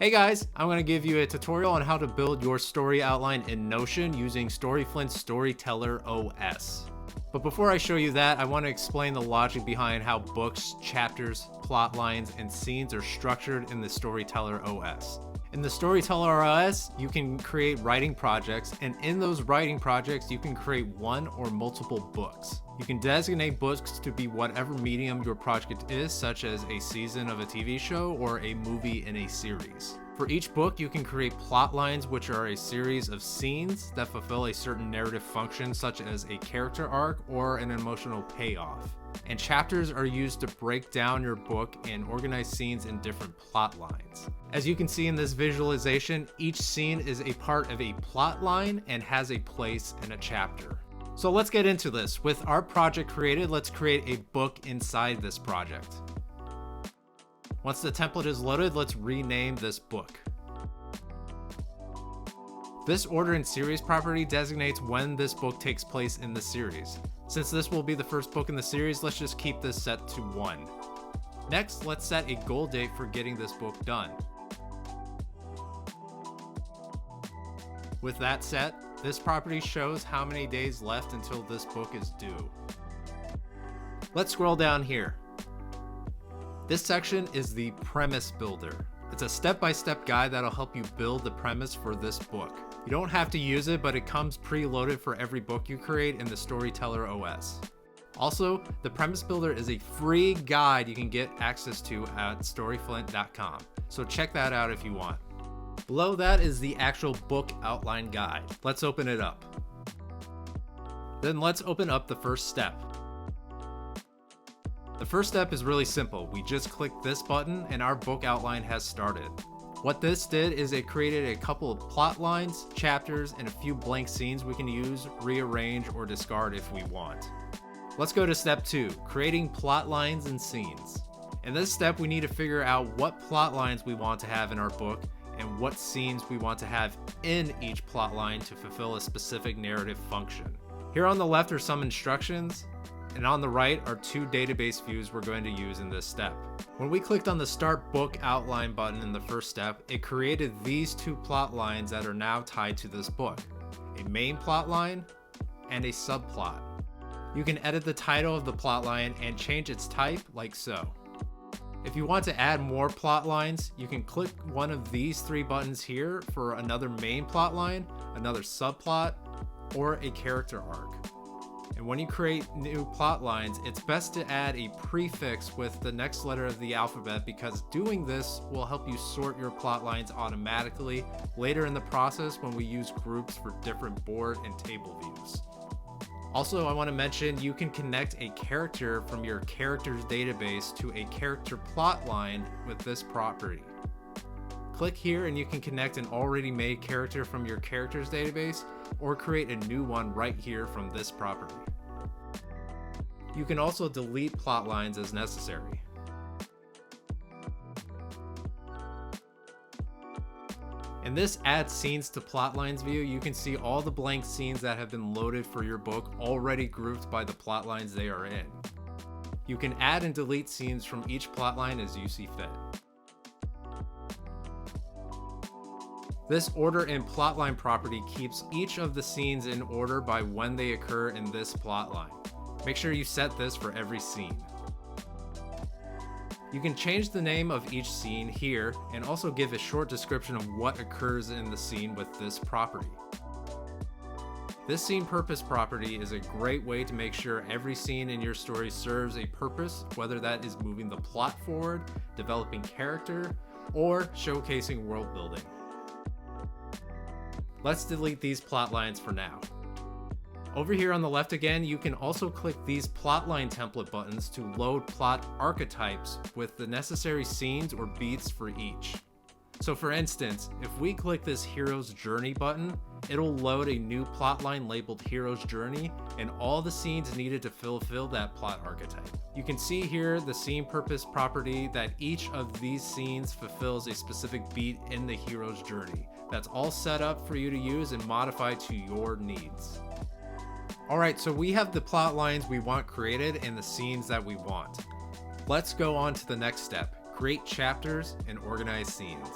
Hey guys, I'm going to give you a tutorial on how to build your story outline in Notion using StoryFlint Storyteller OS. But before I show you that, I want to explain the logic behind how books, chapters, plot lines, and scenes are structured in the Storyteller OS. In the Storyteller OS, you can create writing projects, and in those writing projects, you can create one or multiple books. You can designate books to be whatever medium your project is, such as a season of a TV show or a movie in a series. For each book, you can create plot lines, which are a series of scenes that fulfill a certain narrative function, such as a character arc or an emotional payoff. And chapters are used to break down your book and organize scenes in different plot lines. As you can see in this visualization, each scene is a part of a plot line and has a place in a chapter. So let's get into this. With our project created, let's create a book inside this project. Once the template is loaded, let's rename this book. This order in series property designates when this book takes place in the series. Since this will be the first book in the series, let's just keep this set to 1. Next, let's set a goal date for getting this book done. With that set, this property shows how many days left until this book is due. Let's scroll down here. This section is the premise builder. It's a step-by-step guide that'll help you build the premise for this book. You don't have to use it, but it comes preloaded for every book you create in the Storyteller OS. Also, the premise builder is a free guide you can get access to at StoryFlint.com, so check that out if you want. Below that is the actual book outline guide. Let's open it up. Then let's open up the first step. The first step is really simple. We just click this button and our book outline has started. What this did is it created a couple of plot lines, chapters, and a few blank scenes we can use, rearrange, or discard if we want. Let's go to step 2, creating plot lines and scenes. In this step, we need to figure out what plot lines we want to have in our book and what scenes we want to have in each plot line to fulfill a specific narrative function. Here on the left are some instructions, and on the right are 2 database views we're going to use in this step. When we clicked on the Start Book Outline button in the first step, it created these 2 plot lines that are now tied to this book, a main plot line and a subplot. You can edit the title of the plot line and change its type like so. If you want to add more plot lines, you can click one of these 3 buttons here for another main plot line, another subplot, or a character arc. And when you create new plot lines, it's best to add a prefix with the next letter of the alphabet because doing this will help you sort your plot lines automatically later in the process when we use groups for different board and table views. Also, I want to mention you can connect a character from your characters database to a character plot line with this property. Click here and you can connect an already made character from your characters database or create a new one right here from this property. You can also delete plot lines as necessary. In this Add Scenes to Plot Lines view, you can see all the blank scenes that have been loaded for your book already grouped by the plot lines they are in. You can add and delete scenes from each plot line as you see fit. This order in plotline property keeps each of the scenes in order by when they occur in this plotline. Make sure you set this for every scene. You can change the name of each scene here and also give a short description of what occurs in the scene with this property. This scene purpose property is a great way to make sure every scene in your story serves a purpose, whether that is moving the plot forward, developing character, or showcasing world building. Let's delete these plot lines for now. Over here on the left again, you can also click these plotline template buttons to load plot archetypes with the necessary scenes or beats for each. So for instance, if we click this Hero's Journey button, it'll load a new plotline labeled Hero's Journey and all the scenes needed to fulfill that plot archetype. You can see here the scene purpose property that each of these scenes fulfills a specific beat in the hero's journey. That's all set up for you to use and modify to your needs. Alright, so we have the plot lines we want created and the scenes that we want. Let's go on to the next step, create chapters and organize scenes.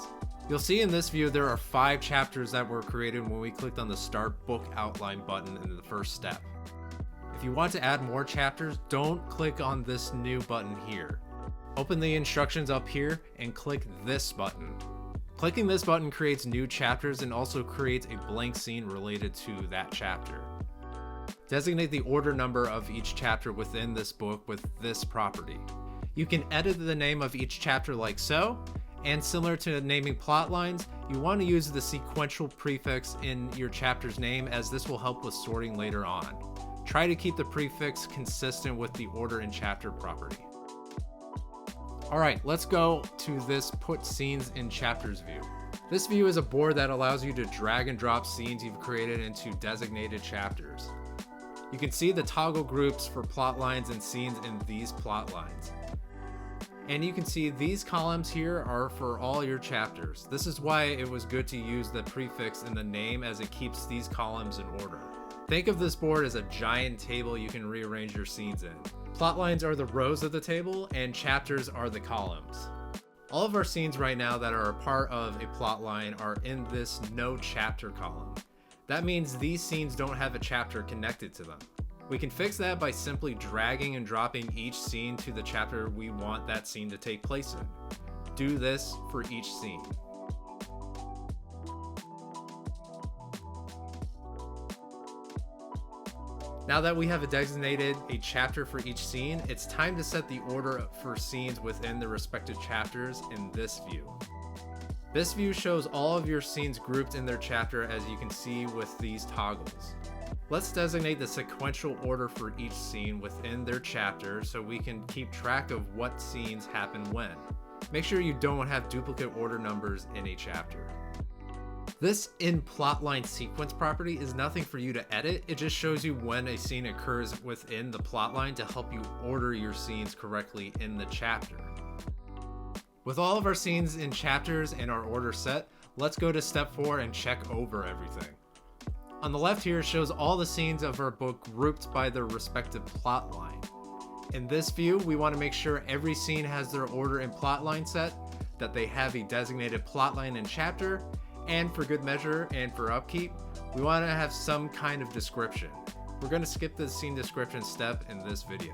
You'll see in this view there are 5 chapters that were created when we clicked on the Start Book Outline button in the first step. If you want to add more chapters, don't click on this new button here. Open the instructions up here and click this button. Clicking this button creates new chapters and also creates a blank scene related to that chapter. Designate the order number of each chapter within this book with this property. You can edit the name of each chapter like so, and similar to naming plot lines, you want to use the sequential prefix in your chapter's name, as this will help with sorting later on. Try to keep the prefix consistent with the order in chapter property. Alright, let's go to this Put Scenes in Chapters view. This view is a board that allows you to drag and drop scenes you've created into designated chapters. You can see the toggle groups for plot lines and scenes in these plot lines. And you can see these columns here are for all your chapters. This is why it was good to use the prefix in the name, as it keeps these columns in order. Think of this board as a giant table you can rearrange your scenes in. Plot lines are the rows of the table and chapters are the columns. All of our scenes right now that are a part of a plot line are in this no chapter column. That means these scenes don't have a chapter connected to them. We can fix that by simply dragging and dropping each scene to the chapter we want that scene to take place in. Do this for each scene. Now that we have designated a chapter for each scene, it's time to set the order for scenes within the respective chapters in this view. This view shows all of your scenes grouped in their chapter, as you can see with these toggles. Let's designate the sequential order for each scene within their chapter so we can keep track of what scenes happen when. Make sure you don't have duplicate order numbers in a chapter. This in plotline sequence property is nothing for you to edit, it just shows you when a scene occurs within the plotline to help you order your scenes correctly in the chapter. With all of our scenes in chapters and our order set, let's go to step 4 and check over everything. On the left here shows all the scenes of our book grouped by their respective plot line. In this view, we want to make sure every scene has their order and plot line set, that they have a designated plot line and chapter, and for good measure and for upkeep, we want to have some kind of description. We're going to skip the scene description step in this video.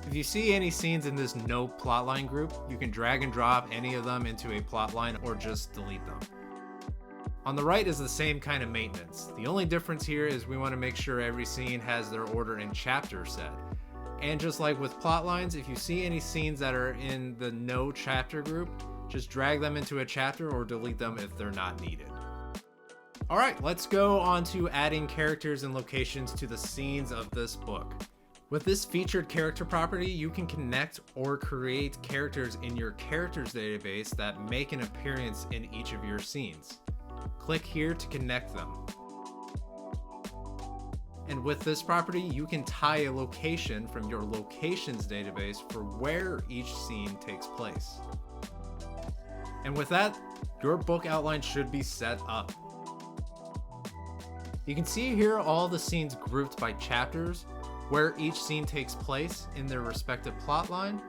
If you see any scenes in this no plotline group, you can drag and drop any of them into a plotline or just delete them. On the right is the same kind of maintenance. The only difference here is we want to make sure every scene has their order and chapter set. And just like with plot lines, if you see any scenes that are in the no chapter group, just drag them into a chapter or delete them if they're not needed. Alright, let's go on to adding characters and locations to the scenes of this book. With this featured character property, you can connect or create characters in your characters database that make an appearance in each of your scenes. Click here to connect them. And with this property, you can tie a location from your locations database for where each scene takes place. And with that, your book outline should be set up. You can see here all the scenes grouped by chapters, where each scene takes place in their respective plot line.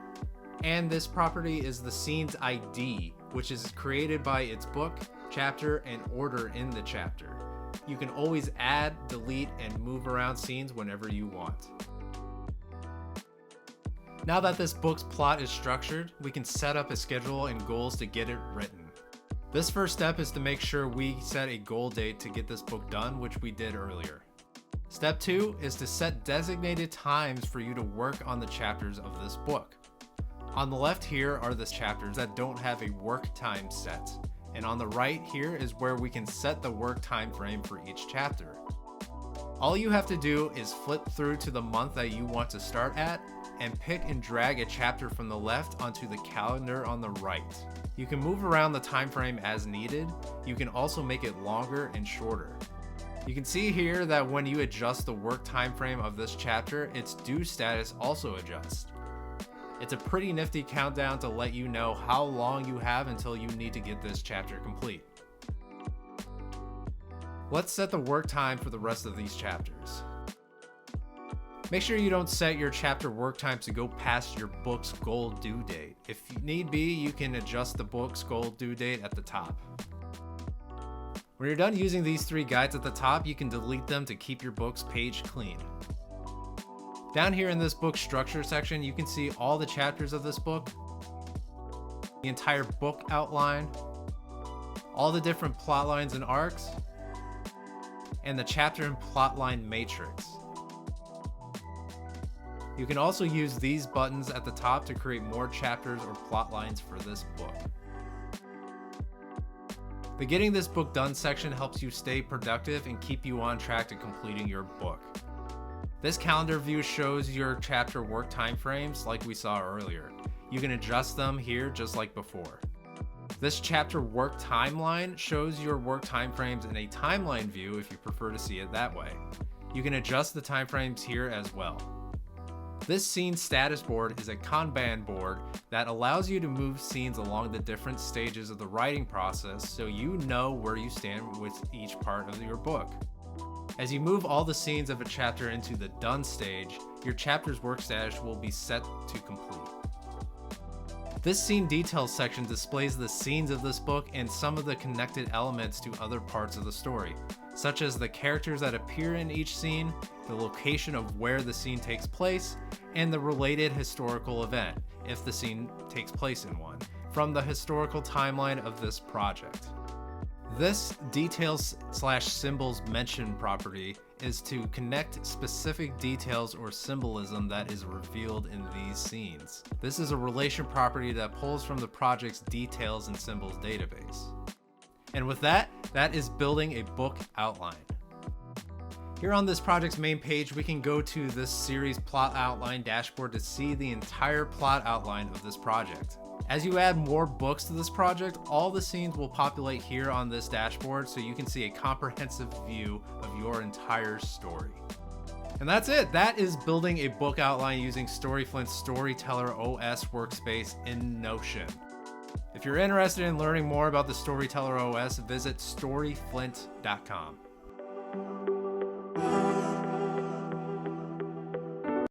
And this property is the scene's ID, which is created by its book, chapter, and order in the chapter. You can always add, delete, and move around scenes whenever you want. Now that this book's plot is structured, we can set up a schedule and goals to get it written. This first step is to make sure we set a goal date to get this book done, which we did earlier. Step 2 is to set designated times for you to work on the chapters of this book. On the left here are the chapters that don't have a work time set, and on the right here is where we can set the work time frame for each chapter. All you have to do is flip through to the month that you want to start at and pick and drag a chapter from the left onto the calendar on the right. You can move around the time frame as needed. You can also make it longer and shorter. You can see here that when you adjust the work time frame of this chapter, its due status also adjusts. It's a pretty nifty countdown to let you know how long you have until you need to get this chapter complete. Let's set the work time for the rest of these chapters. Make sure you don't set your chapter work time to go past your book's goal due date. If need be, you can adjust the book's goal due date at the top. When you're done using these 3 guides at the top, you can delete them to keep your book's page clean. Down here in this book structure section, you can see all the chapters of this book, the entire book outline, all the different plot lines and arcs, and the chapter and plotline matrix. You can also use these buttons at the top to create more chapters or plot lines for this book. The Getting This Book Done section helps you stay productive and keep you on track to completing your book. This calendar view shows your chapter work timeframes like we saw earlier. You can adjust them here just like before. This chapter work timeline shows your work timeframes in a timeline view if you prefer to see it that way. You can adjust the timeframes here as well. This scene status board is a Kanban board that allows you to move scenes along the different stages of the writing process so you know where you stand with each part of your book. As you move all the scenes of a chapter into the done stage, your chapter's work status will be set to complete. This scene details section displays the scenes of this book and some of the connected elements to other parts of the story, such as the characters that appear in each scene, the location of where the scene takes place, and the related historical event, if the scene takes place in one, from the historical timeline of this project. This details/symbols mention property is to connect specific details or symbolism that is revealed in these scenes. This is a relation property that pulls from the project's details and symbols database. And with that, that is building a book outline. Here on this project's main page, we can go to this series plot outline dashboard to see the entire plot outline of this project. As you add more books to this project, all the scenes will populate here on this dashboard so you can see a comprehensive view of your entire story. And that's it. That is building a book outline using StoryFlint's Storyteller OS workspace in Notion. If you're interested in learning more about the Storyteller OS, visit StoryFlint.com.